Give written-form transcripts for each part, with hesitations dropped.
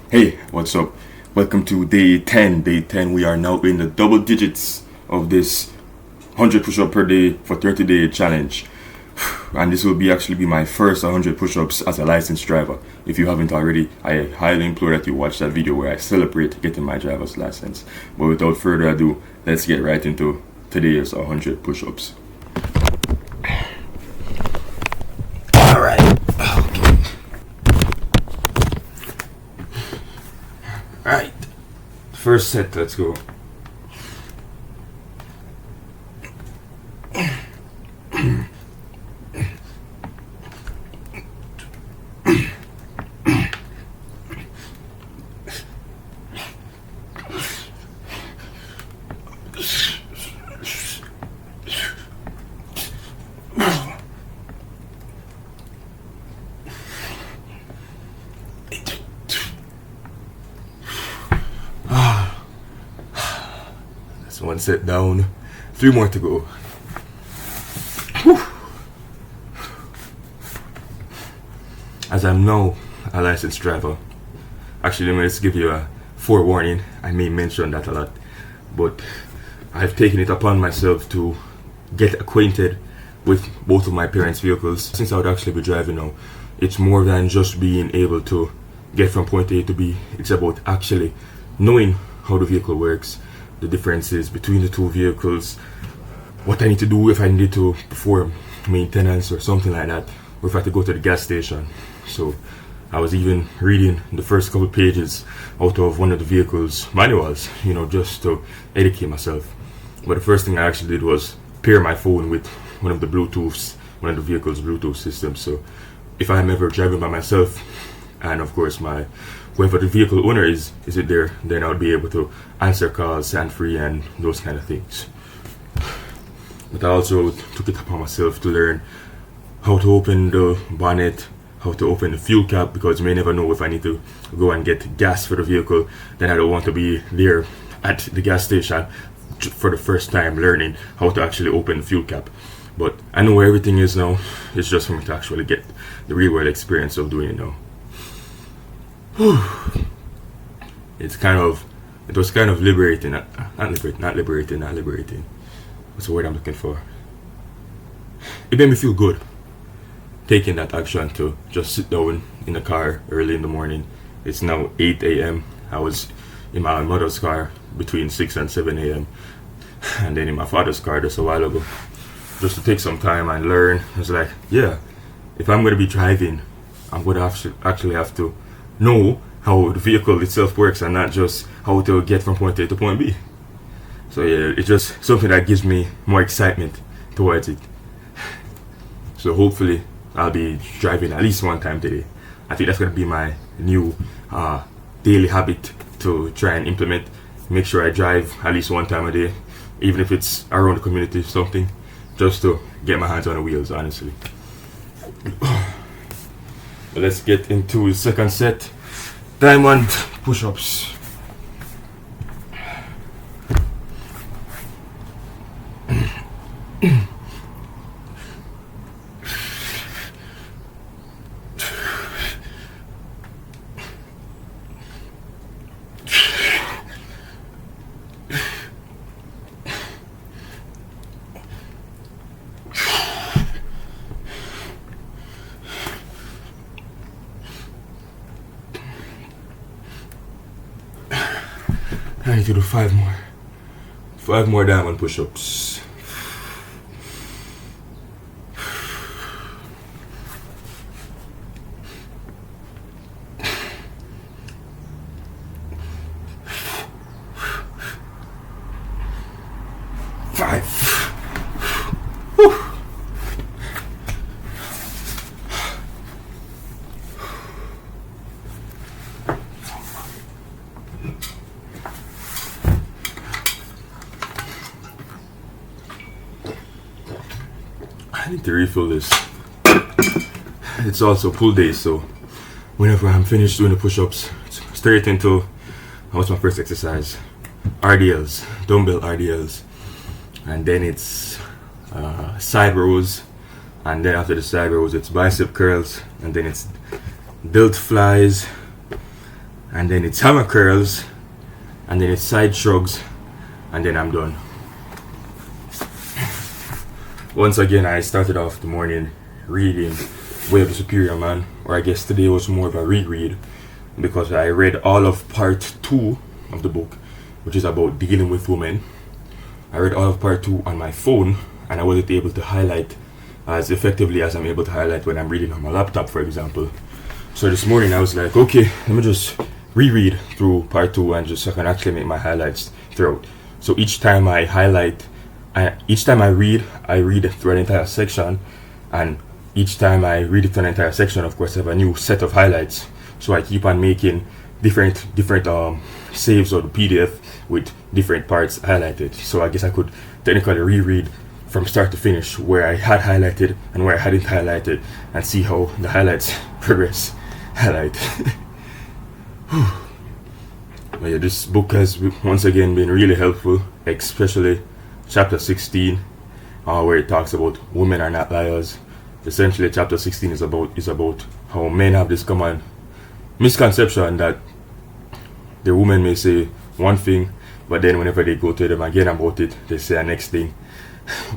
Hey, what's up? Welcome to day 10. Day 10, we are now in the double digits of this 100 push-up per day for 30-day challenge. And this will actually be my first 100 push-ups as a licensed driver. If you haven't already, I highly implore that you watch that video where I celebrate getting my driver's license. But without further ado, let's get right into today's 100 push-ups. Alright. Alright, first set, let's go. That's one set down, 3 more to go. Whew. As I'm now a licensed driver, actually let me just give you a forewarning. I may mention that a lot, but I've taken it upon myself to get acquainted with both of my parents' vehicles. Since I would actually be driving now, it's more than just being able to get from point A to B. It's about actually knowing how the vehicle works, the differences between the two vehicles, what I need to do if I need to perform maintenance or something like that, or if I have to go to the gas station. So I was even reading the first couple pages out of one of the vehicle's manuals, just to educate myself. But the first thing I actually did was pair my phone with one of the the vehicle's Bluetooth systems. So if I'm ever driving by myself, and of course whoever the vehicle owner is it there, then I would be able to answer calls hands-free and those kind of things. But I also took it upon myself to learn how to open the bonnet, how to open the fuel cap, because you may never know if I need to go and get gas for the vehicle. Then I don't want to be there at the gas station for the first time learning how to actually open the fuel cap. But I know where everything is now. It's just for me to actually get the real world experience of doing it now. It was kind of liberating. Not liberating. What's the word I'm looking for? It made me feel good taking that action to just sit down in the car early in the morning. It's now 8 a.m. I was in my mother's car between 6 and 7 a.m. and then in my father's car just a while ago, just to take some time and learn. I was like, yeah, if I'm going to be driving, I'm going to actually have to know how the vehicle itself works and not just how to get from point A to point B. So yeah, it's just something that gives me more excitement towards it. So hopefully I'll be driving at least one time today. I think that's going to be my new daily habit to try and implement. Make sure I drive at least one time a day, even if it's around the community or something, just to get my hands on the wheels, honestly. But let's get into the second set. Diamond push-ups. I need to do 5 more. 5 more diamond push-ups. I need to refill this. It's also pull day, so whenever I'm finished doing the push-ups, straight into what's my first exercise? RDLs, dumbbell RDLs, and then it's side rows, and then after the side rows it's bicep curls, and then it's delt flies, and then it's hammer curls, and then it's side shrugs, and then I'm done. Once again, I started off the morning reading Way of the Superior Man, or I guess today was more of a reread, because I read all of part 2 of the book, which is about dealing with women. I read all of part 2 on my phone, and I wasn't able to highlight as effectively as I'm able to highlight when I'm reading on my laptop, for example. So this morning I was like, okay, let me just reread through part 2 and just so I can actually make my highlights throughout. So each time I read through an entire section, and each time I read it through an entire section, of course I have a new set of highlights. So I keep on making different saves of the PDF with different parts highlighted. So I guess I could technically reread from start to finish where I had highlighted and where I hadn't highlighted, and see how the highlights progress. Highlight. But yeah, this book has once again been really helpful, especially chapter 16, where it talks about women are not liars. Essentially, chapter 16 is about how men have this common misconception that the women may say one thing, but then whenever they go to them again about it, they say a next thing.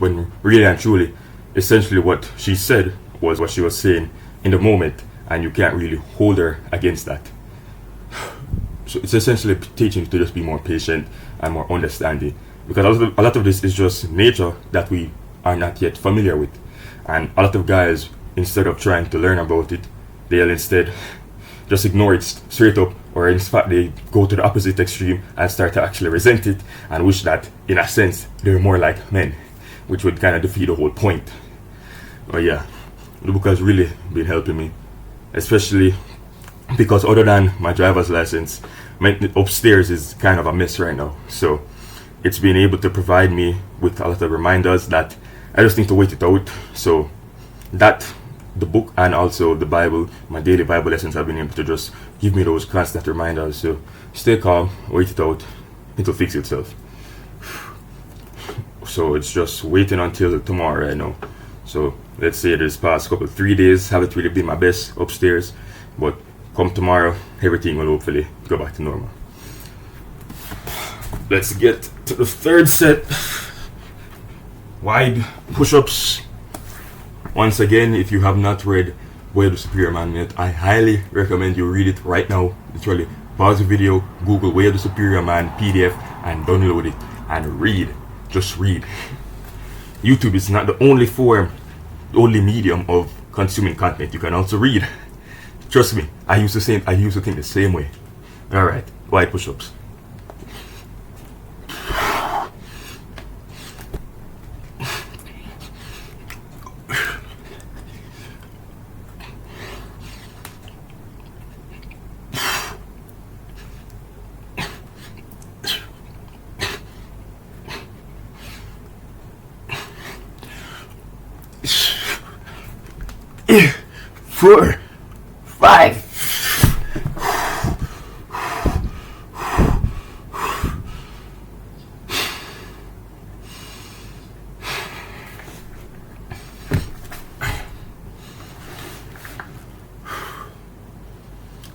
When really and truly, essentially what she said was what she was saying in the moment, and you can't really hold her against that. So it's essentially teaching you to just be more patient and more understanding, because a lot of this is just nature that we are not yet familiar with, and a lot of guys, instead of trying to learn about it, they'll instead just ignore it straight up, or in fact they go to the opposite extreme and start to actually resent it and wish that in a sense they're more like men, which would kind of defeat the whole point. But yeah, the book has really been helping me, especially because other than my driver's license, my upstairs is kind of a mess right now. So it's been able to provide me with a lot of reminders that I just need to wait it out. So that, the book, and also the Bible, my daily Bible lessons, have been able to just give me those constant reminders. So stay calm, wait it out, it'll fix itself. So it's just waiting until tomorrow right now. So let's say this past 3 days haven't really been my best upstairs, but come tomorrow, everything will hopefully go back to normal. Let's get to the third set. Wide push-ups. Once again, if you have not read Way of the Superior Man yet, I highly recommend you read it right now. Literally, pause the video, Google Way of the Superior Man PDF, and download it and read. Just read. YouTube is not the only only medium of consuming content. You can also read. Trust me, I used to think the same way. Alright, wide push-ups. Four, 5.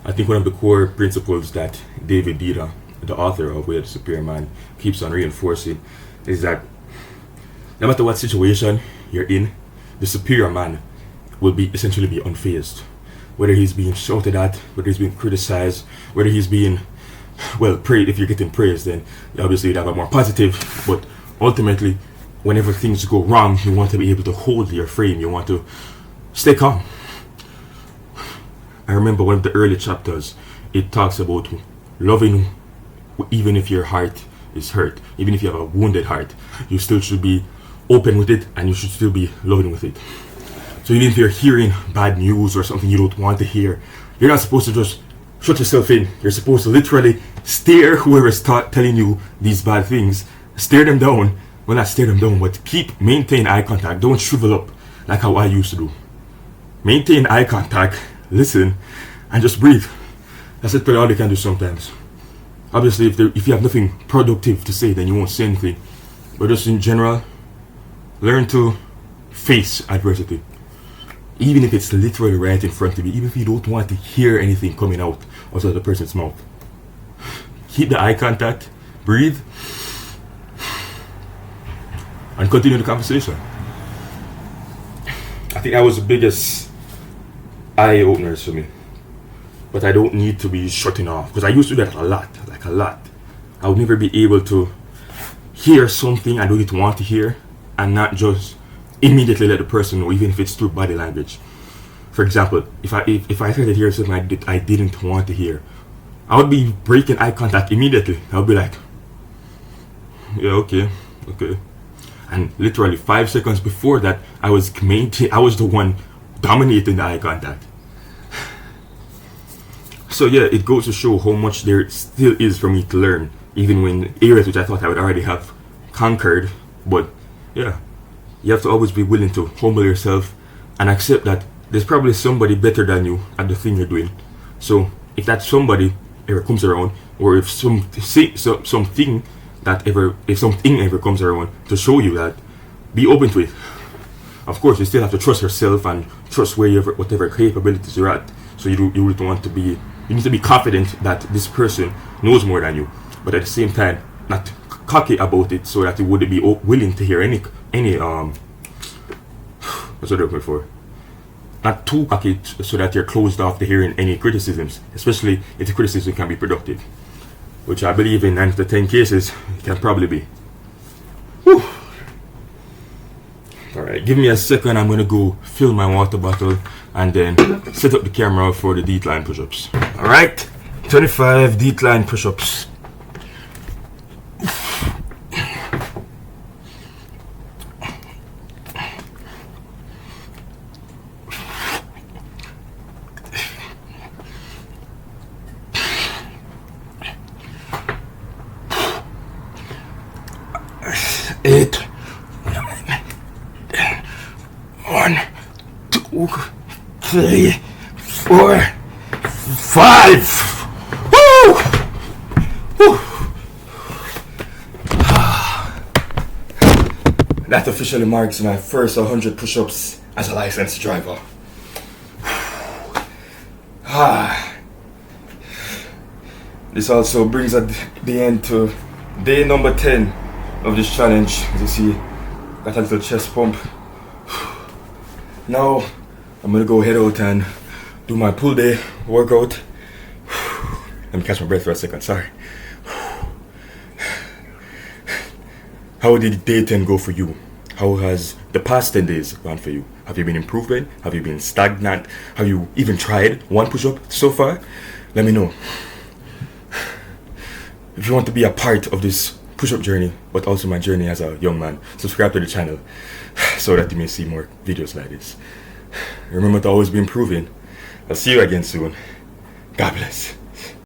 I think one of the core principles that David Dita, the author of Way of the Superior Man, keeps on reinforcing is that no matter what situation you're in, the superior man will essentially be unfazed. Whether he's being shouted at, whether he's being criticized, whether he's being, praised. If you're getting praised, then obviously you'd have a more positive, but ultimately, whenever things go wrong, you want to be able to hold your frame, you want to stay calm. I remember one of the early chapters, it talks about loving even if your heart is hurt, even if you have a wounded heart, you still should be open with it, and you should still be loving with it. So even if you're hearing bad news or something you don't want to hear, you're not supposed to just shut yourself in. You're supposed to literally stare whoever is telling you these bad things. Stare them down. Well, not stare them down, but maintain eye contact. Don't shrivel up like how I used to do. Maintain eye contact, listen, and just breathe. That's literally all you can do sometimes. Obviously, if you have nothing productive to say, then you won't say anything. But just in general, learn to face adversity. Even if it's literally right in front of you, even if you don't want to hear anything coming out of the person's mouth. keep the eye contact, breathe, and continue the conversation. I think that was the biggest eye openers for me. But I don't need to be shutting off, because I used to do that a lot, like a lot. I would never be able to hear something I don't want to hear and not just immediately let the person know, even if it's through body language. For example, if I started to hear something I didn't want to hear, I would be breaking eye contact immediately. I would be like, yeah, okay. And literally 5 seconds before that, I was the one dominating the eye contact. So yeah, it goes to show how much there still is for me to learn, even when areas which I thought I would already have conquered. But yeah, you have to always be willing to humble yourself and accept that there's probably somebody better than you at the thing you're doing. So if that somebody ever comes around, or if something ever comes around to show you that, be open to it. Of course, you still have to trust yourself and trust whatever capabilities you're at. So you need to be confident that this person knows more than you, but at the same time not cocky about it, so that you wouldn't be willing to hear any what's what I'm looking for. Not too cocky, so that you're closed off to hearing any criticisms, especially if the criticism can be productive, which I believe in 9 to 10 cases it can probably be. Whew. Alright, give me a second. I'm gonna go fill my water bottle and then set up the camera for the decline push-ups. Alright, 25 decline push-ups. Eight. 1, 2, 3, 4, 5. Woo! Woo! That officially marks my first 100 push-ups as a licensed driver. This also brings at the end to day number 10 of this challenge. As you see, got a little chest pump. Now I'm gonna go head out and do my pull day workout. Let me catch my breath for a second, sorry. How did day 10 go for you? How has the past 10 days gone for you? Have you been improving? Have you been stagnant? Have you even tried one push-up so far? Let me know. If you want to be a part of this push-up journey, but also my journey as a young man, subscribe to the channel so that you may see more videos like this. Remember to always be improving. I'll see you again soon. God bless.